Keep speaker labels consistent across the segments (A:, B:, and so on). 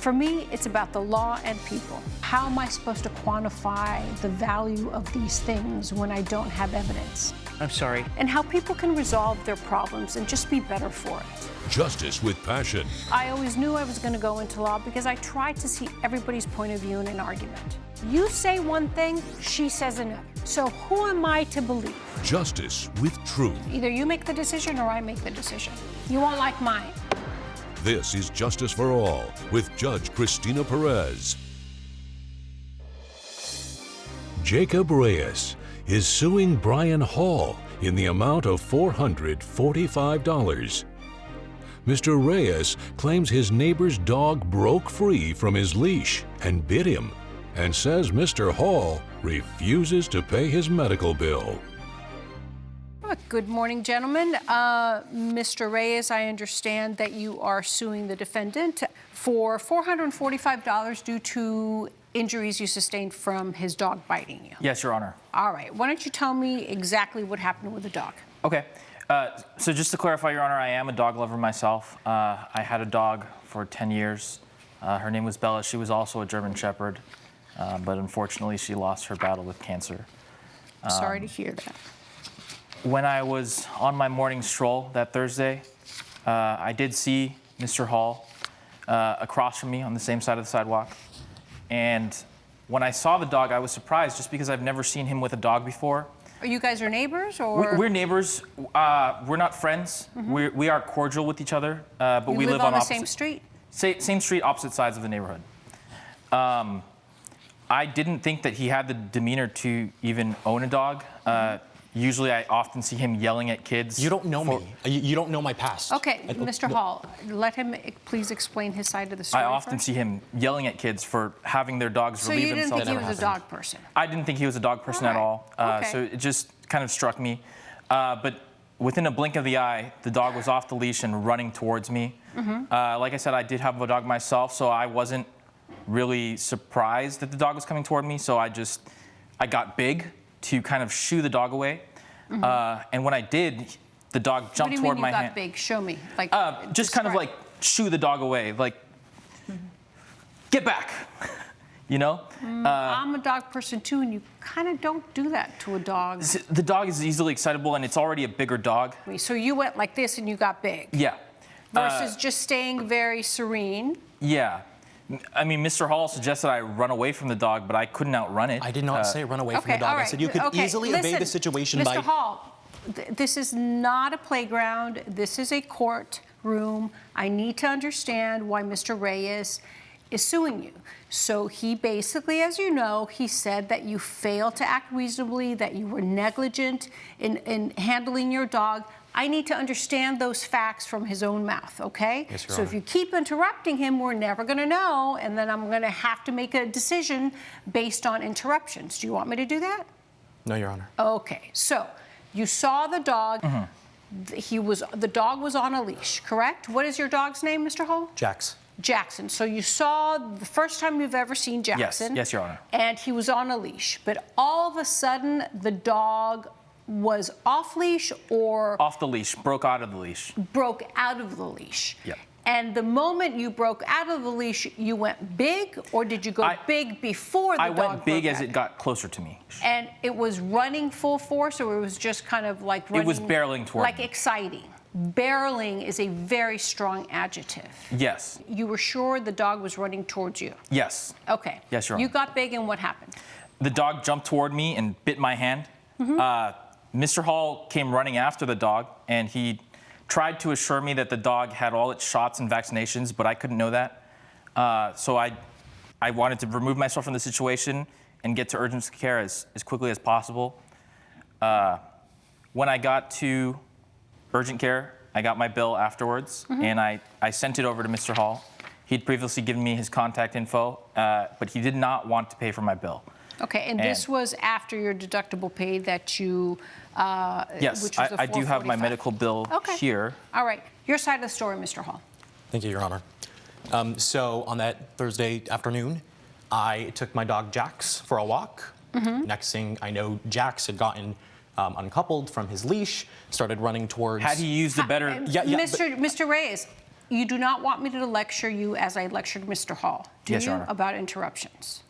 A: For me, it's about the law and people. How am I supposed to quantify the value of these things when I don't have evidence?
B: I'm sorry.
A: And how people can resolve their problems and just be better for it.
C: Justice with passion.
A: I always knew I was going to go into law because I tried to see everybody's point of view in an argument. You say one thing, she says another. So who am I to believe?
C: Justice with truth.
A: Either you make the decision or I make the decision. You won't like mine.
C: This is Justice for All with Judge Cristina Perez. Jacob Reyes is suing Brian Hall in the amount of $445. Mr. Reyes claims his neighbor's dog broke free from his leash and bit him, and says Mr. Hall refuses to pay his medical bill.
A: Good morning, gentlemen. Mr. Reyes, I understand that you are suing the defendant for $445 due to injuries you sustained from his dog biting you.
B: Yes, Your Honor.
A: All right. Why don't you tell me exactly what happened with the dog?
B: Okay. So just to clarify, Your Honor, I am a dog lover myself. I had a dog for 10 years. Her name was Bella. She was also a German Shepherd, but unfortunately she lost her battle with cancer.
A: I'm sorry to hear that.
B: When I was on my morning stroll that Thursday, I did see Mr. Hall across from me on the same side of the sidewalk. And when I saw the dog, I was surprised just because I've never seen him with a dog before.
A: Are you guys neighbors, or?
B: We're neighbors. We're not friends. Mm-hmm. We are cordial with each other, but we live on
A: the
B: opposite,
A: same street?
B: Same street, opposite sides of the neighborhood. I didn't think that he had the demeanor to even own a dog. Usually I often see him yelling at kids.
D: You don't know me. You don't know my past.
A: Okay, Mr. Hall, let him please explain his side of the story.
B: I often see him yelling at kids for having their dogs relieve themselves.
A: So you didn't think he was a dog person?
B: I didn't think he was a dog person at all.
A: Okay.
B: So it just kind of struck me. But within a blink of the eye, the dog was off the leash and running towards me. Like I said, I did have a dog myself, so I wasn't really surprised that the dog was coming toward me. So I got big to kind of shoo the dog away. And when I did, the dog jumped toward my hand.
A: What do you mean you got big? Show me. Like,
B: just kind of like shoo the dog away, like, get back, you know?
A: I'm a dog person too, and you kind of don't do that to a dog.
B: The dog is easily excitable, and it's already a bigger dog.
A: So you went like this and you got big?
B: Yeah.
A: Versus just staying very serene?
B: Yeah. I mean, Mr. Hall suggested I run away from the dog, but I couldn't outrun it.
D: I did not say run away from the dog.
A: Right.
D: I said you could easily evade the situation by...
A: Mr. Hall, this is not a playground. This is a courtroom. I need to understand why Mr. Reyes is suing you. So he basically, as you know, he said that you failed to act reasonably, that you were negligent in handling your dog. I need to understand those facts from his own mouth, okay?
D: Yes, Your
A: So
D: Honor.
A: if you keep interrupting him, we're never going to know, and then I'm going to have to make a decision based on interruptions. Do you want me to do that?
D: No, Your Honor.
A: Okay, so you saw the dog. The dog was on a leash, correct? What is your dog's name, Mr. Hall?
D: Jax.
A: Jackson. So you saw the first time you've ever seen Jackson.
B: Yes, Your Honor.
A: And he was on a leash, but all of a sudden the dog was off leash or
B: Off the leash, broke out of the leash.
A: broke out of the leash.
B: Yeah.
A: And the moment you broke out of the leash, you went big, or did you go big before the dog broke out?
B: I went big as it got closer to me.
A: And it was running full force, or it was just kind of like running?
B: It was barreling toward
A: like
B: me.
A: exciting. Barreling is a very strong adjective.
B: Yes.
A: You were sure the dog was running towards you?
B: Yes.
A: Okay.
B: Yes, Your Honor.
A: You got big, and what happened?
B: The dog jumped toward me and bit my hand. Mr. Hall came running after the dog, and he tried to assure me that the dog had all its shots and vaccinations, but I couldn't know that. So I wanted to remove myself from the situation and get to urgent care as quickly as possible. When I got to urgent care, I got my bill afterwards, and I sent it over to Mr. Hall. He'd previously given me his contact info, but he did not want to pay for my bill.
A: Okay, and this was after your deductible paid that you,
B: yes,
A: which was the
B: I do have my
A: $445.
B: medical bill here.
A: All right, your side of the story, Mr. Hall.
D: Thank you, Your Honor. So on that Thursday afternoon, I took my dog Jax for a walk. Next thing I know, Jax had gotten uncoupled from his leash, started running towards...
B: Had he used a better...
D: Yeah,
A: Mr. Reyes, you do not want me to lecture you as I lectured Mr. Hall, do
B: Yes,
A: you,
B: Your Honor.
A: about interruptions?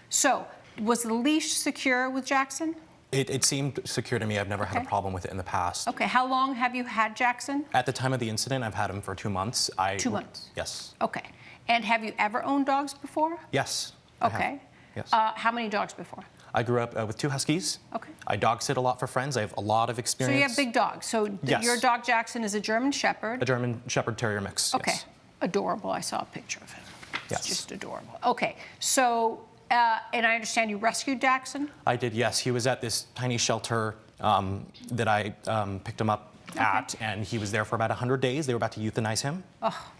A: So, was the leash secure with Jackson?
D: It seemed secure to me. I've never had
A: Okay.
D: a problem with it in the past.
A: Okay, how long have you had Jackson?
D: At the time of the incident, I've had him for 2 months.
A: 2 months?
D: Yes.
A: Okay. And have you ever owned dogs before?
D: Yes. I have.
A: Okay.
D: Yes.
A: How many dogs before?
D: I grew up with 2 huskies.
A: Okay.
D: I dog sit a lot for friends. I have a lot of
A: So
D: experience.
A: you have big dogs. So
D: Yes.
A: your dog Jackson is a German Shepherd.
D: A German Shepherd Terrier mix.
A: Okay.
D: Yes.
A: Adorable. I saw a picture of him.
D: Yes.
A: It's just adorable. Okay. So, and I understand you rescued Jackson?
D: I did, yes. He was at this tiny shelter that I picked him up at, and he was there for about 100 days. They were about to euthanize him.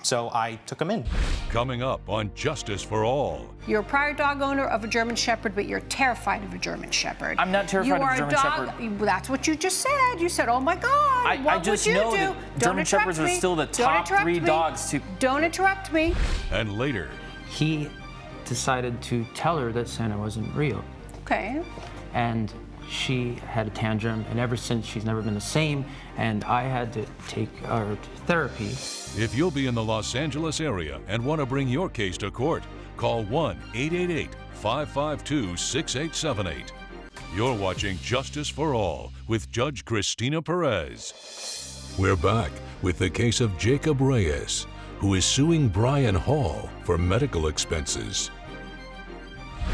D: So I took him in.
C: Coming up on Justice for All.
A: You're a prior dog owner of a German Shepherd, but you're terrified of a German Shepherd.
B: I'm not terrified of a German
A: Shepherd. That's what you just said. You said, oh my God, what
B: I just
A: would you
B: know
A: do?
B: that
A: Don't
B: German
A: interrupt
B: Shepherds are
A: me.
B: still the
A: Don't
B: top
A: interrupt
B: 3
A: me.
B: dogs to...
A: Don't interrupt me.
C: And later,
E: He decided to tell her that Santa wasn't real.
A: Okay.
E: And she had a tantrum, and ever since she's never been the same, and I had to take her to therapy.
C: if you'll be in the Los Angeles area and want to bring your case to court, call 1-888-552-6878. You're watching Justice for All with Judge Cristina Perez. We're back with the case of Jacob Reyes, who is suing Brian Hall for medical expenses.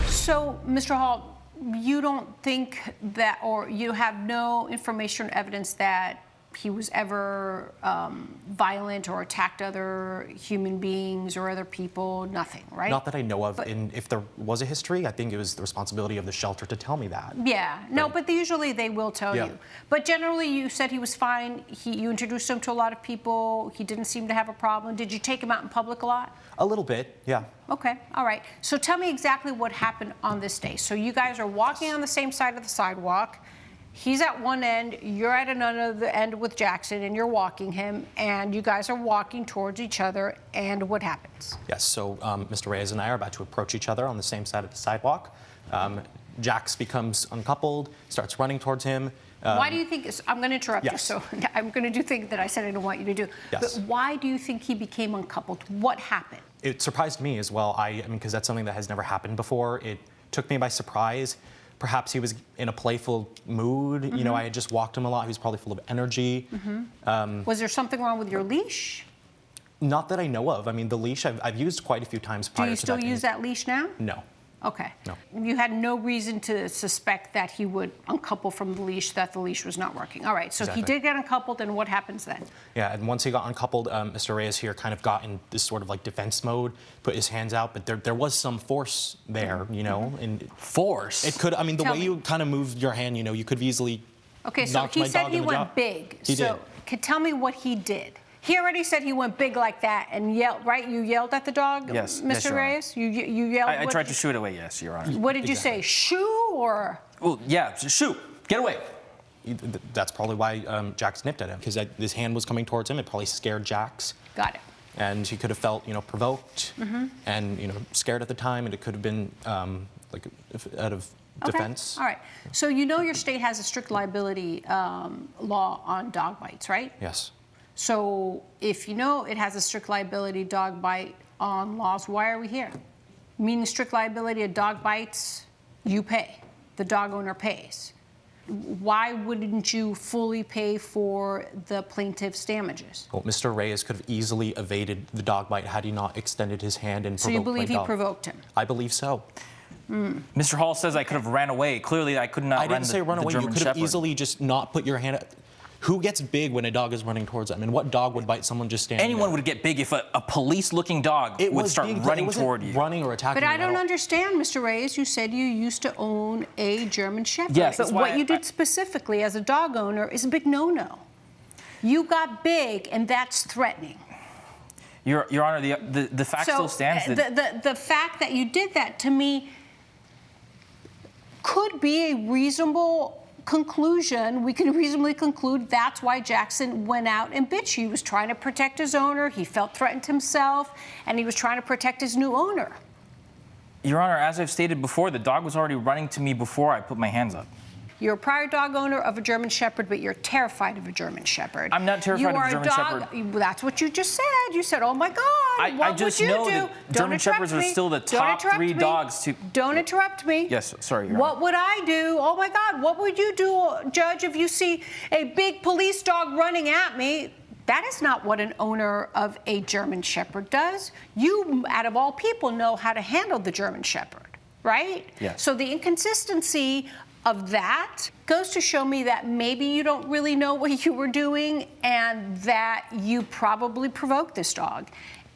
A: So, Mr. Hall, you don't think that, or you have no information or evidence that he was ever violent or attacked other human beings or other people? Nothing, right?
D: Not that I know of.
A: But-
D: And if there was a history, I think it was the responsibility of the shelter to tell me that.
A: Yeah, no,
D: Right.
A: but usually they will tell
D: Yeah.
A: you. But generally, you said he was fine. You introduced him to a lot of people. He didn't seem to have a problem. Did you take him out in public a lot?
D: A little bit, yeah.
A: Okay, all right. So tell me exactly what happened on this day. So you guys are walking on the same side of the sidewalk. He's at one end, you're at another end with Jackson, and you're walking him, and you guys are walking towards each other, and what happens?
D: Yes, so Mr. Reyes and I are about to approach each other on the same side of the sidewalk. Jax becomes uncoupled, starts running towards him.
A: Why do you think, I'm going to interrupt you,
D: yes.
A: so I'm going to do things that I said I don't want you to do.
D: Yes.
A: But why do you think he became uncoupled? What happened?
D: It surprised me as well. I mean, because that's something that has never happened before. It took me by surprise. Perhaps he was in a playful mood. You know, I had just walked him a lot. He was probably full of energy.
A: Was there something wrong with your leash?
D: Not that I know of. I mean, the leash I've used quite a few times
A: Do
D: prior
A: you
D: to
A: still
D: that.
A: use that leash now?
D: No.
A: Okay.
D: No.
A: You had no reason to suspect that he would uncouple from the leash, that the leash was not working. All right, so he
D: Exactly.
A: did get uncoupled, and what happens then?
D: Yeah, and once he got uncoupled, Mr. Reyes here kind of got in this sort of like defense mode, put his hands out, but there was some force there, you know, and
B: Force?
D: it could, I mean, the
A: Tell
D: way
A: me.
D: you kind of moved your hand, you know, you could have easily
A: Okay, so
D: knocked
A: he
D: my
A: said
D: dog
A: he
D: in the
A: went
D: jaw.
A: big.
D: He
A: So tell me what he did. He already said he went big like that and yelled, right? You yelled at the dog,
B: Yes,
A: Mr.
B: yes, Your Honor.
A: Reyes? You yelled?
B: I
A: what
B: tried
A: did
B: to shoot away, yes, Your Honor.
A: What did you say, shoo, or?
B: Well, yeah, shoot, get away.
D: That's probably why Jax nipped at him, because his hand was coming towards him. It probably scared Jax.
A: Got it.
D: And he could have felt, you know, provoked and, you know, scared at the time, and it could have been like out of defense.
A: Okay. All right. So you know your state has a strict liability law on dog bites, right?
D: Yes.
A: So if you know it has a strict liability dog bite on laws, why are we here? Meaning strict liability, a dog bites, you pay. The dog owner pays. Why wouldn't you fully pay for the plaintiff's damages?
D: Well, Mr. Reyes could have easily evaded the dog bite had he not extended his hand and
A: So you
D: provoked my
A: believe he
D: dog.
A: provoked him?
D: I believe so.
B: Mr. Hall says I could have ran away. Clearly, I could not
D: I
B: run
D: didn't say run
B: the
D: away. You
B: German
D: could have
B: Shepherd.
D: easily just not put your hand out. Who gets big when a dog is running towards them? And what dog would bite someone just standing
B: Anyone
D: there?
B: would get big if a police-looking dog
D: It
B: would
D: was
B: start
D: big, but
B: running
D: it wasn't
B: toward you.
D: running or attacking
A: But I
D: you at
A: don't
D: all.
A: understand, Mr. Reyes. You said you used to own a German Shepherd.
B: Yes,
A: but
B: that's
A: what
B: why
A: you
B: I-
A: did specifically as a dog owner is a big no-no. You got big, and that's threatening.
B: Your Honor, the fact still stands that
A: the fact that you did that, to me, could be a reasonable conclusion. We can reasonably conclude that's why Jackson went out and bit you. He was trying to protect his owner. He felt threatened himself, and he was trying to protect his new owner.
B: Your Honor, as I've stated before, the dog was already running to me before I put my hands up.
A: You're a prior dog owner of a German Shepherd, but you're terrified of a German Shepherd.
B: I'm not terrified of a German
A: Shepherd. That's what you just said. You said, oh my God,
B: I just know that German Shepherds are still the top 3 dogs to...
A: Don't interrupt me.
B: Yes, sorry, Your
A: What
B: Honor.
A: would I do? Oh my God, what would you do, Judge, if you see a big police dog running at me? That is not what an owner of a German Shepherd does. You, out of all people, know how to handle the German Shepherd, right?
B: Yes.
A: So the inconsistency of that goes to show me that maybe you don't really know what you were doing and that you probably provoked this dog.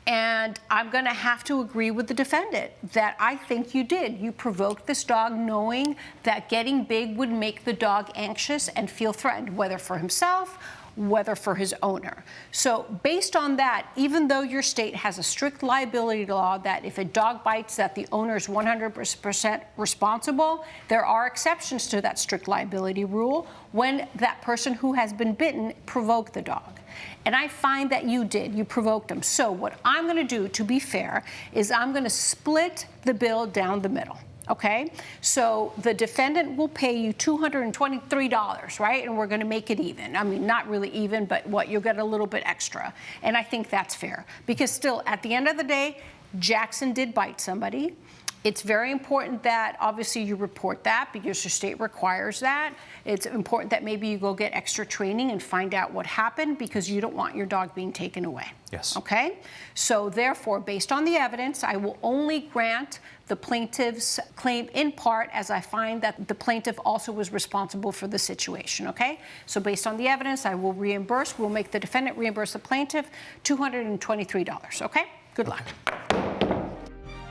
A: And I'm going to have to agree with the defendant that I think you did. You provoked this dog knowing that getting big would make the dog anxious and feel threatened, whether for himself, whether for his owner. So based on that, even though your state has a strict liability law that if a dog bites that the owner is 100% responsible, there are exceptions to that strict liability rule when that person who has been bitten provoked the dog. And I find that you did. You provoked him. So what I'm going to do, to be fair, is I'm going to split the bill down the middle. Okay? So the defendant will pay you $223, right? And we're going to make it even. I mean, not really even, but what, you'll get a little bit extra. And I think that's fair. Because still, at the end of the day, Jackson did bite somebody. It's very important that, obviously, you report that because your state requires that. It's important that maybe you go get extra training and find out what happened because you don't want your dog being taken away.
D: Yes.
A: Okay? So, therefore, based on the evidence, I will only grant the plaintiff's claim in part as I find that the plaintiff also was responsible for the situation, okay? So based on the evidence, I will reimburse, we'll make the defendant reimburse the plaintiff $223, okay? Good luck.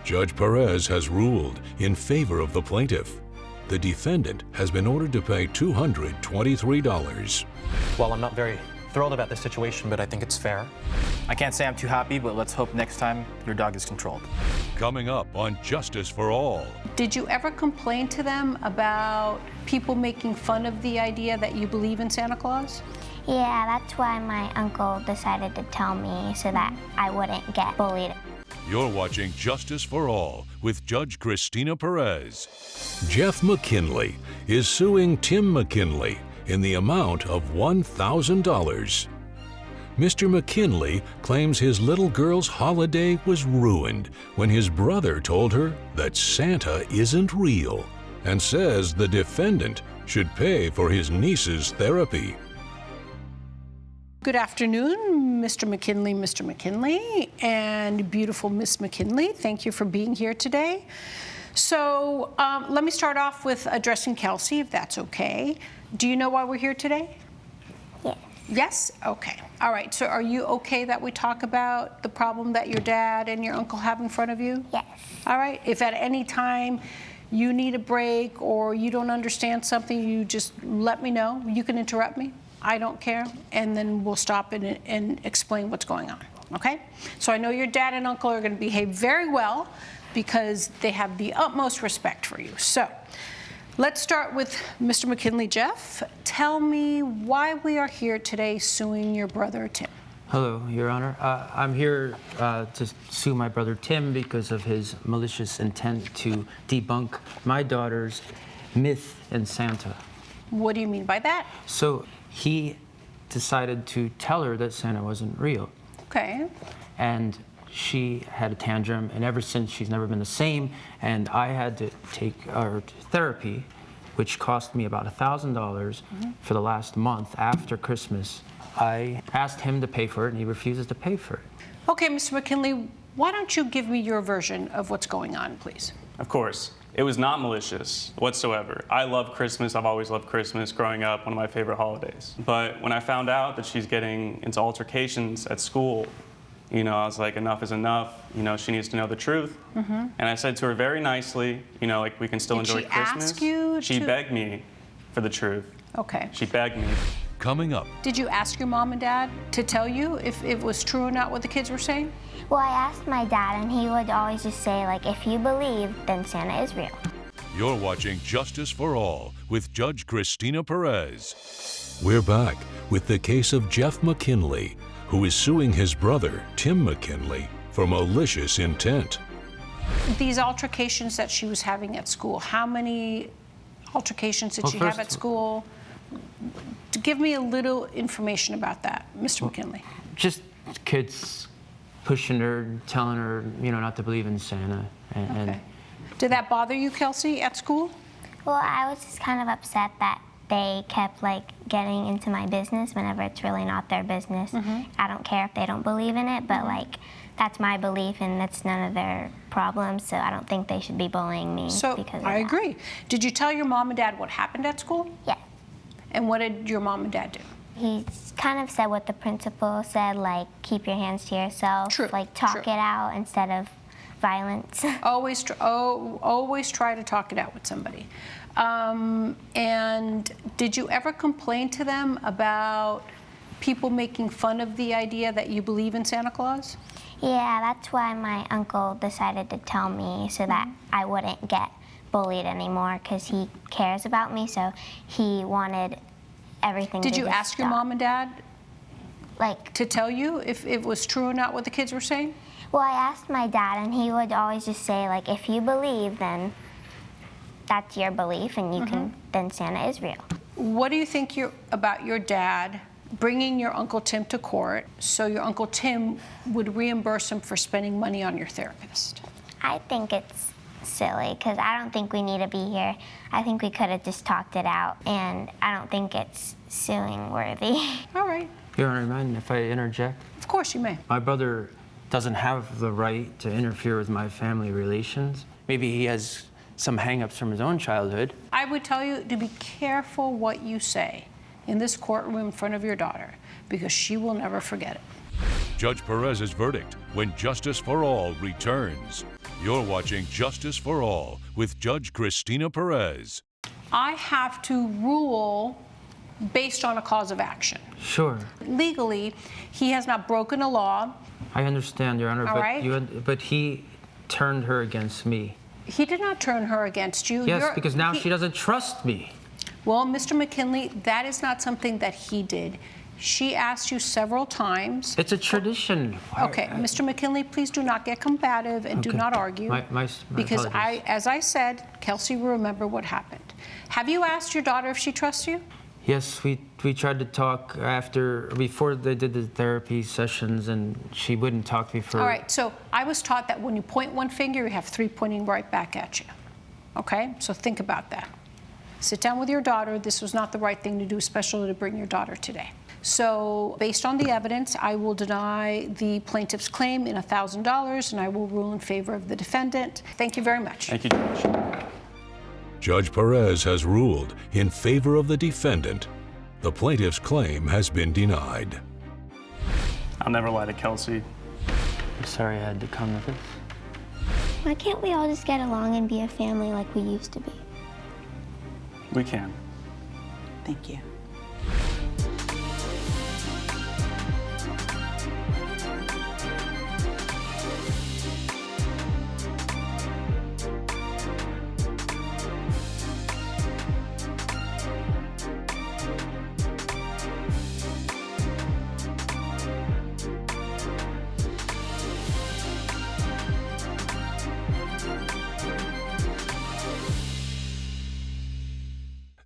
C: Judge Perez has ruled in favor of the plaintiff. The defendant has been ordered to pay $223.
D: Well, I'm not very thrilled about this situation, but I think it's fair.
B: I can't say I'm too happy, but let's hope next time your dog is controlled.
C: Coming up on Justice for All.
A: Did you ever complain to them about people making fun of the idea that you believe in Santa Claus?
F: Yeah, that's why my uncle decided to tell me so that I wouldn't get bullied.
C: You're watching Justice for All with Judge Cristina Perez. Jeff McKinley is suing Tim McKinley in the amount of $1,000. Mr. McKinley claims his little girl's holiday was ruined when his brother told her that Santa isn't real and says the defendant should pay for his niece's therapy.
A: Good afternoon, Mr. McKinley, and beautiful Miss McKinley. Thank you for being here today. So let me start off with addressing Kelsey, if that's okay. Do you know why we're here today?
F: Yes.
A: Yes? Okay. All right. So are you okay that we talk about the problem that your dad and your uncle have in front of you?
F: Yes.
A: All right. If at any time you need a break or you don't understand something, you just let me know. You can interrupt me. I don't care. And then we'll stop and explain what's going on. Okay? So I know your dad and uncle are going to behave very well because they have the utmost respect for you. So let's start with Mr. McKinley. Jeff, tell me why we are here today suing your brother, Tim.
E: Hello, Your Honor. I'm here to sue my brother Tim because of his malicious intent to debunk my daughter's myth in Santa.
A: What do you mean by that?
E: So he decided to tell her that Santa wasn't real.
A: Okay.
E: And she had a tantrum, and ever since she's never been the same. And I had to take her to therapy, which cost me about $1,000 for the last month after Christmas. I asked him to pay for it, and he refuses to pay for it.
A: Okay, Mr. McKinley, why don't you give me your version of what's going on, please?
G: Of course. It was not malicious whatsoever. I love Christmas. I've always loved Christmas growing up, one of my favorite holidays. But when I found out that she's getting into altercations at school, I was like, enough is enough. She needs to know the truth. And I said to her very nicely, like, we can still enjoy Christmas.
A: Ask you
G: She
A: to...
G: begged me for the truth.
A: Okay.
G: She begged me.
C: Coming up.
A: Did you ask your mom and dad to tell you if it was true or not what the kids were saying?
F: Well, I asked my dad, and he would always just say, like, if you believe, then Santa is real.
C: You're watching Justice for All with Judge Cristina Perez. We're back with the case of Jeff McKinley, who is suing his brother, Tim McKinley, for malicious intent.
A: These altercations that she was having at school, how many altercations that
E: Well,
A: you have
E: first-
A: at school? Give me a little information about that, Mr. McKinley.
E: Just kids pushing her, telling her, not to believe in Santa.
A: Okay. Did that bother you, Kelsey, at school?
F: Well, I was just kind of upset that they kept getting into my business whenever it's really not their business. I don't care if they don't believe in it, but that's my belief and that's none of their problems, so I don't think they should be bullying me
A: So
F: because of
A: I
F: that.
A: agree. Did you tell your mom and dad what happened at school?
F: Yeah.
A: And what did your mom and dad do?
F: He kind of said what the principal said, keep your hands to yourself,
A: True,
F: talk
A: true.
F: it out instead of violence.
A: Always try to talk it out with somebody. And did you ever complain to them about people making fun of the idea that you believe in Santa Claus?
F: Yeah, that's why my uncle decided to tell me so that I wouldn't get bullied anymore because he cares about me, so he wanted everything to
A: Did you
F: just
A: ask your
F: stop.
A: mom and dad
F: Like,
A: to tell you if it was true or not what the kids were saying?
F: well, I asked my dad, and he would always just say, if you believe, then that's your belief, and you can, then Santa is real.
A: What do you think about your dad bringing your Uncle Tim to court so your Uncle Tim would reimburse him for spending money on your therapist?
F: I think it's silly, because I don't think we need to be here. I think we could have just talked it out, and I don't think it's suing worthy.
A: All right.
E: Your Honor, mind if I interject?
A: Of course you may.
E: My brother doesn't have the right to interfere with my family relations. Maybe he has some hang-ups from his own childhood.
A: I would tell you to be careful what you say in this courtroom in front of your daughter, because she will never forget it.
C: Judge Perez's verdict when Justice for All returns. You're watching Justice for All with Judge Cristina Perez.
A: I have to rule based on a cause of action.
E: Sure,
A: Legally, he has not broken a law.
E: I understand, Your Honor,
A: All right.
E: but he turned her against me.
A: He did not turn her against you.
E: Yes, because now she doesn't trust me.
A: Well, Mr. McKinley, that is not something that he did. She asked you several times.
E: It's a tradition.
A: Okay, Mr. McKinley, please do not get combative and do
E: Okay.
A: not argue.
E: My
A: because
E: apologies.
A: as I said, Kelsey will remember what happened. Have you asked your daughter if she trusts you?
E: Yes, we tried to talk before they did the therapy sessions, and she wouldn't talk to me for...
A: All right, so I was taught that when you point one finger, you have three pointing right back at you. Okay, so think about that. Sit down with your daughter. This was not the right thing to do, especially to bring your daughter today. So based on the evidence, I will deny the plaintiff's claim in $1,000, and I will rule in favor of the defendant. Thank you very much.
G: Thank you, Judge.
C: Judge Perez has ruled in favor of the defendant. The plaintiff's claim has been denied.
G: I'll never lie to Kelsey.
E: I'm sorry I had to come to this.
F: Why can't we all just get along and be a family like we used to be?
G: We can.
H: Thank you.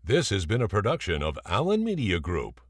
C: This has been a production of Allen Media Group.